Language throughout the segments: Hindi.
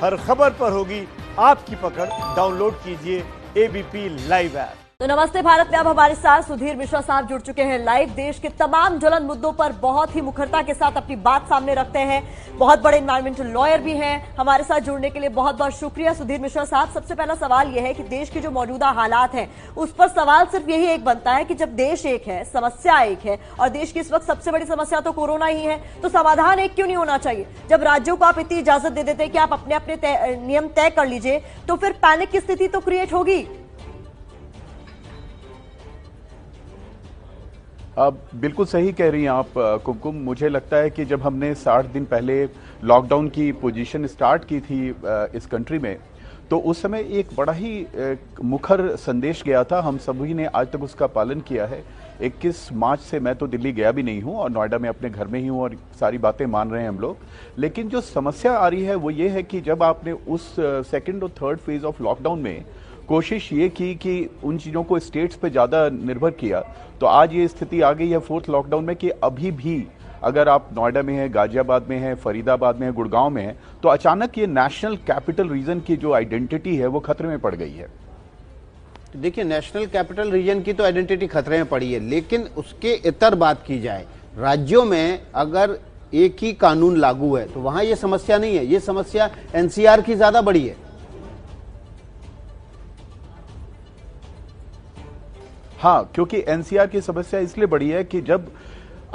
हर खबर पर होगी आपकी पकड़। डाउनलोड कीजिए एबीपी लाइव ऐप। तो नमस्ते भारत में अब हमारे साथ सुधीर मिश्रा साहब जुड़ चुके हैं लाइव। देश के तमाम ज्वलंत मुद्दों पर बहुत ही मुखरता के साथ अपनी बात सामने रखते हैं। बहुत बड़े एनवायरमेंटल लॉयर भी हैं। हमारे साथ जुड़ने के लिए बहुत बहुत शुक्रिया सुधीर मिश्रा साहब। सबसे पहला सवाल यह है कि देश की जो मौजूदा हालात हैं उस पर सवाल सिर्फ यही एक बनता है कि जब देश एक है, समस्या एक है और देश की इस वक्त सबसे बड़ी समस्या तो कोरोना ही है, तो समाधान एक क्यों नहीं होना चाहिए? जब राज्यों को आप इतनी इजाजत दे देते हैं कि आप अपने अपने नियम तय कर लीजिए, तो फिर पैनिक की स्थिति तो क्रिएट होगी। अब बिल्कुल सही कह रही हैं आप कुमकुम। मुझे लगता है कि जब हमने 60 दिन पहले लॉकडाउन की पोजीशन स्टार्ट की थी इस कंट्री में, तो उस समय एक बड़ा ही मुखर संदेश गया था। हम सभी ने आज तक उसका पालन किया है। 21 मार्च से मैं तो दिल्ली गया भी नहीं हूं और नोएडा में अपने घर में ही हूं और सारी बातें मान रहे हैं हम लोग। लेकिन जो समस्या आ रही है वो ये है कि जब आपने उस सेकेंड और थर्ड फेज ऑफ लॉकडाउन में कोशिश ये की कि उन चीज़ों को स्टेट्स पे ज़्यादा निर्भर किया, तो आज ये स्थिति आ गई है फोर्थ लॉकडाउन में कि अभी भी अगर आप नोएडा में हैं, गाजियाबाद में हैं, फरीदाबाद में हैं, गुड़गांव में हैं, तो अचानक ये नेशनल कैपिटल रीजन की जो आइडेंटिटी है वो खतरे में पड़ गई है। देखिए, नेशनल कैपिटल रीजन की तो आइडेंटिटी खतरे में पड़ी है, लेकिन उसके इतर बात की जाए, राज्यों में अगर एक ही कानून लागू है तो वहां ये समस्या नहीं है। ये समस्या एनसीआर की ज्यादा बड़ी है। हाँ, क्योंकि एनसीआर की समस्या इसलिए बड़ी है कि जब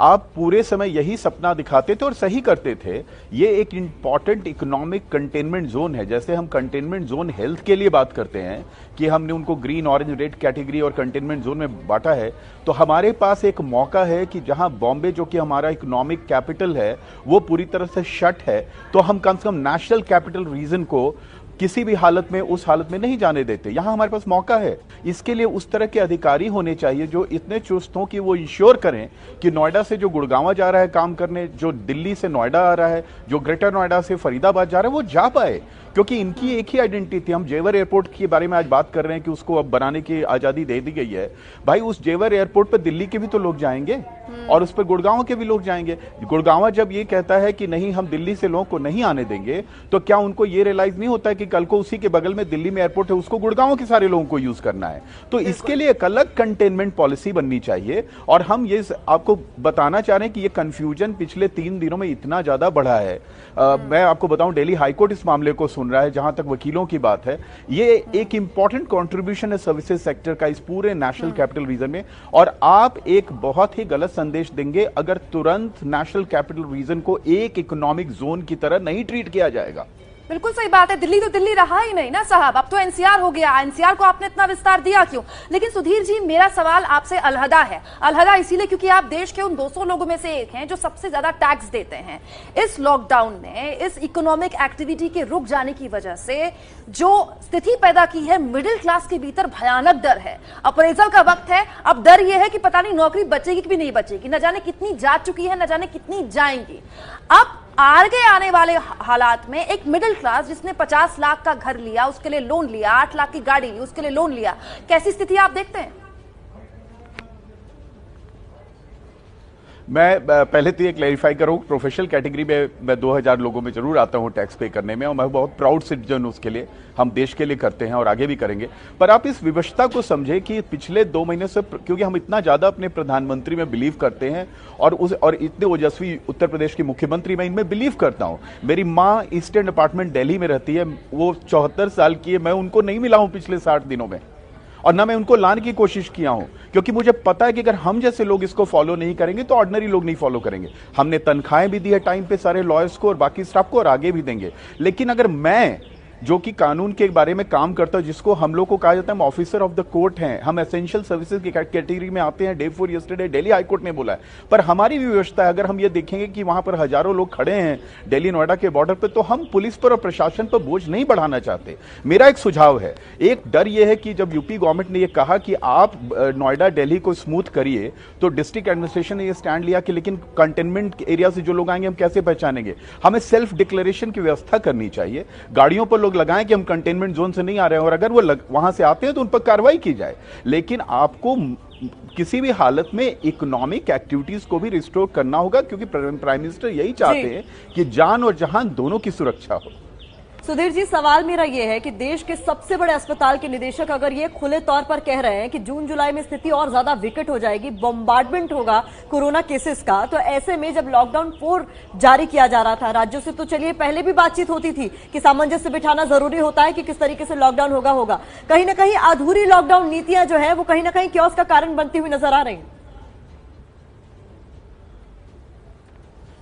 आप पूरे समय यही सपना दिखाते थे और सही करते थे, ये एक इंपॉर्टेंट इकोनॉमिक कंटेनमेंट जोन है। जैसे हम कंटेनमेंट जोन हेल्थ के लिए बात करते हैं कि हमने उनको ग्रीन, ऑरेंज, रेड कैटेगरी और कंटेनमेंट जोन में बांटा है, तो हमारे पास एक मौका है कि जहां बॉम्बे जो कि हमारा इकोनॉमिक कैपिटल है वो पूरी तरह से शट है, तो हम कम से कम नेशनल कैपिटल रीजन को किसी भी हालत में उस हालत में नहीं जाने देते। यहां हमारे पास मौका है। इसके लिए उस तरह के अधिकारी होने चाहिए जो इतने चुस्त हों कि वो इंश्योर करें कि नोएडा से जो गुड़गांव जा रहा है काम करने, जो दिल्ली से नोएडा आ रहा है, जो ग्रेटर नोएडा से फरीदाबाद जा रहा है, वो जा पाए। क्योंकि इनकी एक ही आइडेंटिटी थी। हम जेवर एयरपोर्ट के बारे में आज बात कर रहे हैं कि उसको अब बनाने की आजादी दे दी गई है। भाई, उस जेवर एयरपोर्ट पर दिल्ली के भी तो लोग जाएंगे और उस पर गुड़गांव के भी लोग जाएंगे। गुड़गांव जब ये कहता है कि नहीं, हम दिल्ली से लोगों को नहीं आने देंगे, तो क्या उनको ये रियलाइज नहीं होता है कि कल को उसी के बगल में दिल्ली में एयरपोर्ट है, उसको गुड़गांव के सारे लोगों को यूज करना है? तो इसके लिए एक अलग कंटेनमेंट पॉलिसी बननी चाहिए। और हम ये आपको बताना चाह रहे हैं कि ये कंफ्यूजन पिछले 3 दिनों में इतना ज्यादा बढ़ा है। मैं आपको बताऊं, दिल्ली हाईकोर्ट इस मामले को सुन रहा है। जहां तक वकीलों की बात है, ये एक इंपॉर्टेंट कंट्रीब्यूशन है सर्विसेज सेक्टर का इस पूरे नेशनल कैपिटल रीजन में। और आप एक बहुत ही गलत संदेश देंगे अगर तुरंत नेशनल कैपिटल रीजन को एक इकोनॉमिक जोन की तरह नहीं ट्रीट किया जाएगा। बिल्कुल सही बात है। दिल्ली तो दिल्ली रहा ही नहीं ना साहब, अब तो एनसीआर हो गया। एनसीआर को आपने इतना विस्तार दिया क्यों? लेकिन सुधीर जी, मेरा सवाल आपसे अलहदा है। अलहदा इसीलिए क्योंकि आप देश के उन 200 लोगों में से एक हैं जो सबसे ज्यादा टैक्स देते हैं। इस लॉकडाउन ने, इस इकोनॉमिक एक्टिविटी के रुक जाने की वजह से जो स्थिति पैदा की है, मिडिल क्लास के भीतर भयानक डर है। अप्रेजल का वक्त है। अब डर यह है कि पता नहीं नौकरी बचेगी कि नहीं बचेगी, न जाने कितनी जा चुकी है, न जाने कितनी जाएंगी। अब आगे आने वाले हालात में एक मिडिल क्लास जिसने 50 लाख का घर लिया, उसके लिए लोन लिया, 8 लाख की गाड़ी ली, उसके लिए लोन लिया, कैसी स्थिति आप देखते हैं? मैं पहले तो ये क्लैरिफाई करूं, प्रोफेशनल कैटेगरी में मैं 2000 लोगों में जरूर आता हूं टैक्स पे करने में, और मैं बहुत प्राउड सिटीजन उसके लिए। हम देश के लिए करते हैं और आगे भी करेंगे। पर आप इस विवशता को समझे कि पिछले 2 महीने से, क्योंकि हम इतना ज्यादा अपने प्रधानमंत्री में बिलीव करते हैं और इतने ओजस्वी उत्तर प्रदेश की मुख्यमंत्री, मैं इनमें बिलीव करता हूं। मेरी माँ ईस्टर्न डिपार्टमेंट दिल्ली में रहती है, वो 74 साल की है। मैं उनको नहीं मिला हूं पिछले 60 दिनों में, और ना मैं उनको लाने की कोशिश किया हूं, क्योंकि मुझे पता है कि अगर हम जैसे लोग इसको फॉलो नहीं करेंगे तो ऑर्डिनरी लोग नहीं फॉलो करेंगे। हमने तनख्वाहें भी दी है टाइम पे सारे लॉयर्स को और बाकी स्टाफ को, और आगे भी देंगे। लेकिन अगर मैं, जो कि कानून के बारे में काम करता हूं, जिसको हम लोग को कहा जाता है हम ऑफिसर ऑफ द कोर्ट हैं, हम एसेंशियल सर्विसेज की कैटेगरी में आते हैं, day for yesterday Delhi high court ने बोला है। पर हमारी भी व्यवस्था है, अगर हम ये देखेंगे कि वहां पर हजारों लोग खड़े हैं दिल्ली नोएडा के बॉर्डर पर, तो हम पुलिस पर और प्रशासन पर बोझ नहीं बढ़ाना चाहते। मेरा एक सुझाव है, एक डर यह है कि जब यूपी गवर्नमेंट ने यह कहा कि आप नोएडा दिल्ली को स्मूथ करिए, तो डिस्ट्रिक्ट एडमिनिस्ट्रेशन ने यह स्टैंड लिया कि लेकिन कंटेनमेंट एरिया से जो लोग आएंगे हम कैसे पहचानेंगे? हमें सेल्फ डिक्लेरेशन की व्यवस्था करनी चाहिए। गाड़ियों पर लोग लगाएं कि हम कंटेनमेंट जोन से नहीं आ रहे हैं, और अगर वो वहां से आते हैं तो उन पर कार्रवाई की जाए। लेकिन आपको किसी भी हालत में इकोनॉमिक एक्टिविटीज को भी रिस्टोर करना होगा, क्योंकि प्राइम मिनिस्टर यही चाहते हैं कि जान और जहान दोनों की सुरक्षा हो। सुधीर जी, सवाल मेरा ये है कि देश के सबसे बड़े अस्पताल के निदेशक अगर ये खुले तौर पर कह रहे हैं कि जून जुलाई में स्थिति और ज्यादा विकट हो जाएगी, बॉम्बार्डमेंट होगा कोरोना केसेस का, तो ऐसे में जब लॉकडाउन 4 जारी किया जा रहा था राज्यों से, तो चलिए पहले भी बातचीत होती थी कि सामंजस्य बिठाना जरूरी होता है कि किस तरीके से लॉकडाउन होगा। कहीं ना कहीं अधूरी लॉकडाउन नीतियां जो है वो कहीं ना कहीं क्योस का कारण बनती हुई नजर आ रही हैं।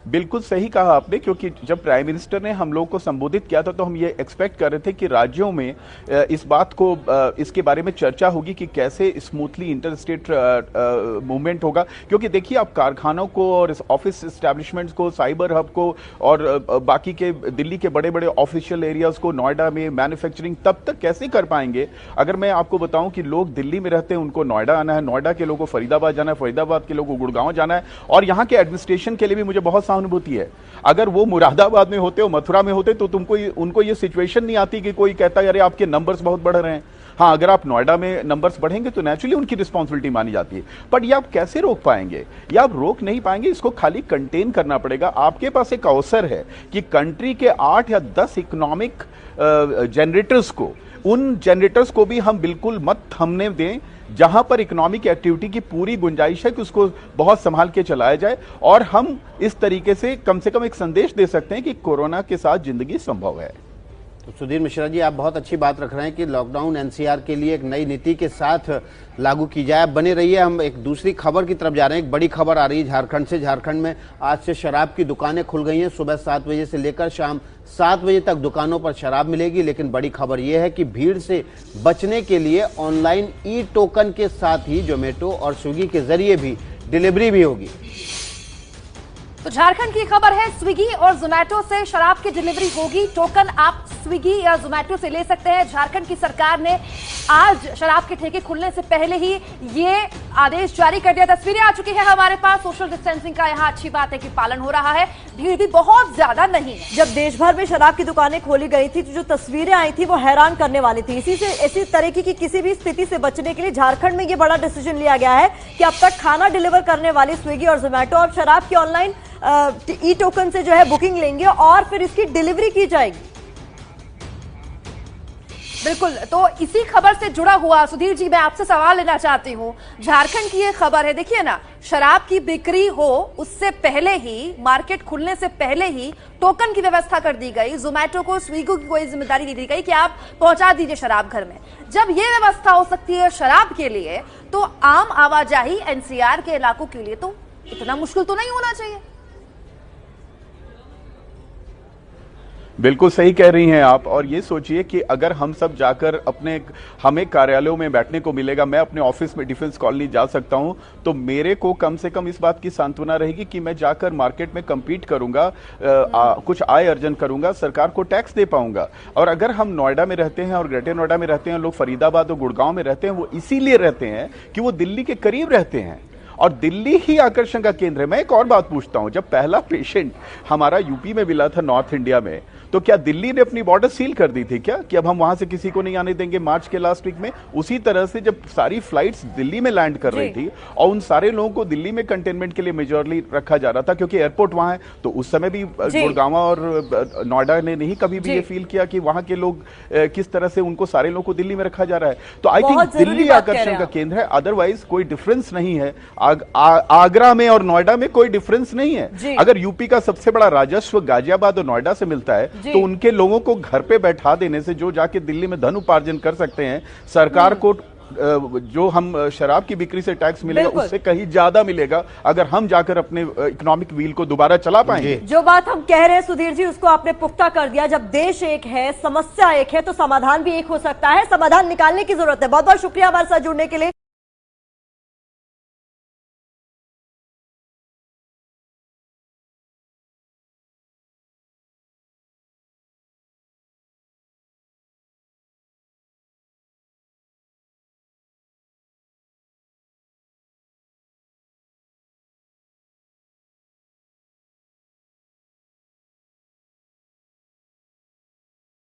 बिल्कुल सही कहा आपने, क्योंकि जब प्राइम मिनिस्टर ने हम लोग को संबोधित किया था तो हम ये एक्सपेक्ट कर रहे थे कि राज्यों में इस बात को इसके बारे में चर्चा होगी कि कैसे स्मूथली इंटर-स्टेट मूवमेंट होगा। क्योंकि देखिए, आप कारखानों को और ऑफिस एस्टैब्लिशमेंट्स को, साइबर हब को और बाकी के दिल्ली के बड़े बड़े ऑफिशियल एरियाज को, नोएडा में मैन्युफैक्चरिंग तब तक कैसे कर पाएंगे? अगर मैं आपको बताऊं कि लोग दिल्ली में रहते हैं, उनको नोएडा आना है, नोएडा के लोगों को फरीदाबाद जाना है, फरीदाबाद के लोगों को गुड़गांव जाना है, और यहाँ के एडमिनिस्ट्रेशन के लिए भी मुझे बहुत सहानुभूति है। अगर वो मुरादाबाद में होते हो, मथुरा में होते, तो उनको ये सिचुएशन नहीं आती कि कोई कहता है अरे आपके नंबर्स बहुत बढ़ रहे हैं। हाँ, अगर आप नोएडा में नंबर्स बढ़ेंगे तो नेचुरली उनकी रिस्पॉन्सिबिलिटी मानी जाती है, बट ये आप कैसे रोक पाएंगे? ये आप रोक नहीं पाएंगे, इसको खाली कंटेन करना पड़ेगा। आपके पास एक अवसर है कि कंट्री के 8 या 10 इकोनॉमिक जनरेटर्स को, उन जनरेटर्स को भी हम बिल्कुल मत थमने दें जहां पर इकोनॉमिक एक्टिविटी की पूरी गुंजाइश है कि उसको बहुत संभाल के चलाया जाए, और हम इस तरीके से कम एक संदेश दे सकते हैं कि कोरोना के साथ जिंदगी संभव है। तो सुधीर मिश्रा जी, आप बहुत अच्छी बात रख रहे हैं कि लॉकडाउन एनसीआर के लिए एक नई नीति के साथ लागू की जाए। बने रहिए, हम एक दूसरी खबर की तरफ जा रहे हैं। एक बड़ी खबर आ रही है झारखंड से। झारखंड में आज से शराब की दुकानें खुल गई हैं। सुबह 7 बजे से लेकर शाम 7 बजे तक दुकानों पर शराब मिलेगी। लेकिन बड़ी खबर यह है कि भीड़ से बचने के लिए ऑनलाइन ई टोकन के साथ ही जोमेटो और स्विगी के जरिए भी डिलीवरी भी होगी। तो झारखंड की खबर है, स्विगी और जोमेटो से शराब की डिलीवरी होगी। टोकन आप स्विगी या जोमेटो से ले सकते हैं। झारखंड की सरकार ने आज शराब के ठेके खुलने से पहले ही ये आदेश जारी कर दिया। तस्वीरें आ चुकी है हमारे पास। सोशल डिस्टेंसिंग का यहाँ अच्छी बात है कि पालन हो रहा है, भीड़ भी बहुत ज्यादा नहीं है। जब देश भर में शराब की दुकानें खोली गई थी तो जो तस्वीरें आई थी वो हैरान करने वाली थी। इसी तरीके की किसी भी स्थिति से बचने के लिए झारखंड में ये बड़ा डिसीजन लिया गया है कि अब तक खाना डिलीवर करने वाली स्विगी और जोमेटो और शराब की ऑनलाइन ई टोकन से जो है बुकिंग लेंगे और फिर इसकी डिलीवरी की जाएगी। बिल्कुल, तो इसी खबर से जुड़ा हुआ सुधीर जी, मैं आपसे सवाल लेना चाहती हूँ। झारखंड की ये खबर है, देखिए ना, शराब की बिक्री हो उससे पहले ही, मार्केट खुलने से पहले ही टोकन की व्यवस्था कर दी गई। जोमेटो को, स्विगी को कोई जिम्मेदारी दे दी गई कि आप पहुंचा दीजिए शराब घर में। जब ये व्यवस्था हो सकती है शराब के लिए, तो आम आवाजाही एनसीआर के इलाकों के लिए तो इतना मुश्किल तो नहीं होना चाहिए। बिल्कुल सही कह रही हैं आप। और ये सोचिए कि अगर हम सब जाकर हमें कार्यालयों में बैठने को मिलेगा, मैं अपने ऑफिस में डिफेंस कॉलोनी जा सकता हूं, तो मेरे को कम से कम इस बात की सांत्वना रहेगी कि मैं जाकर मार्केट में compete करूंगा, कुछ आय अर्जन करूंगा, सरकार को टैक्स दे पाऊंगा। और अगर हम नोएडा में रहते हैं और ग्रेटर नोएडा में रहते हैं, लोग फरीदाबाद और गुड़गांव में रहते हैं, वो इसीलिए रहते हैं कि वो दिल्ली के करीब रहते हैं और दिल्ली ही आकर्षण का केंद्र है। मैं एक और बात पूछता हूं, जब पहला पेशेंट हमारा यूपी में मिला था नॉर्थ इंडिया में, तो क्या दिल्ली ने अपनी बॉर्डर सील कर दी थी क्या कि अब हम वहां से किसी को नहीं आने देंगे मार्च के लास्ट वीक में? उसी तरह से जब सारी फ्लाइट्स दिल्ली में लैंड कर रही थी और उन सारे लोगों को दिल्ली में कंटेनमेंट के लिए मेजरली रखा जा रहा था क्योंकि एयरपोर्ट वहां है, तो उस समय भी गुड़गांव और नोएडा ने नहीं कभी भी ये फील किया कि वहां के लोग किस तरह से उनको सारे लोगों को दिल्ली में रखा जा रहा है। तो आई थिंक दिल्ली आकर्षण का केंद्र है, अदरवाइज कोई डिफरेंस नहीं है। आगरा में और नोएडा में कोई डिफरेंस नहीं है। अगर यूपी का सबसे बड़ा राजस्व गाजियाबाद और नोएडा से मिलता है, तो उनके लोगों को घर पे बैठा देने से जो जाके दिल्ली में धन उपार्जन कर सकते हैं, सरकार को जो हम शराब की बिक्री से टैक्स मिलेगा उससे कहीं ज्यादा मिलेगा अगर हम जाकर अपने इकोनॉमिक व्हील को दोबारा चला पाएंगे। जो बात हम कह रहे हैं सुधीर जी, उसको आपने पुख्ता कर दिया। जब देश एक है, समस्या एक है, तो समाधान भी एक हो सकता है। समाधान निकालने की जरूरत है। बहुत बहुत शुक्रिया हमारे साथ जुड़ने के लिए।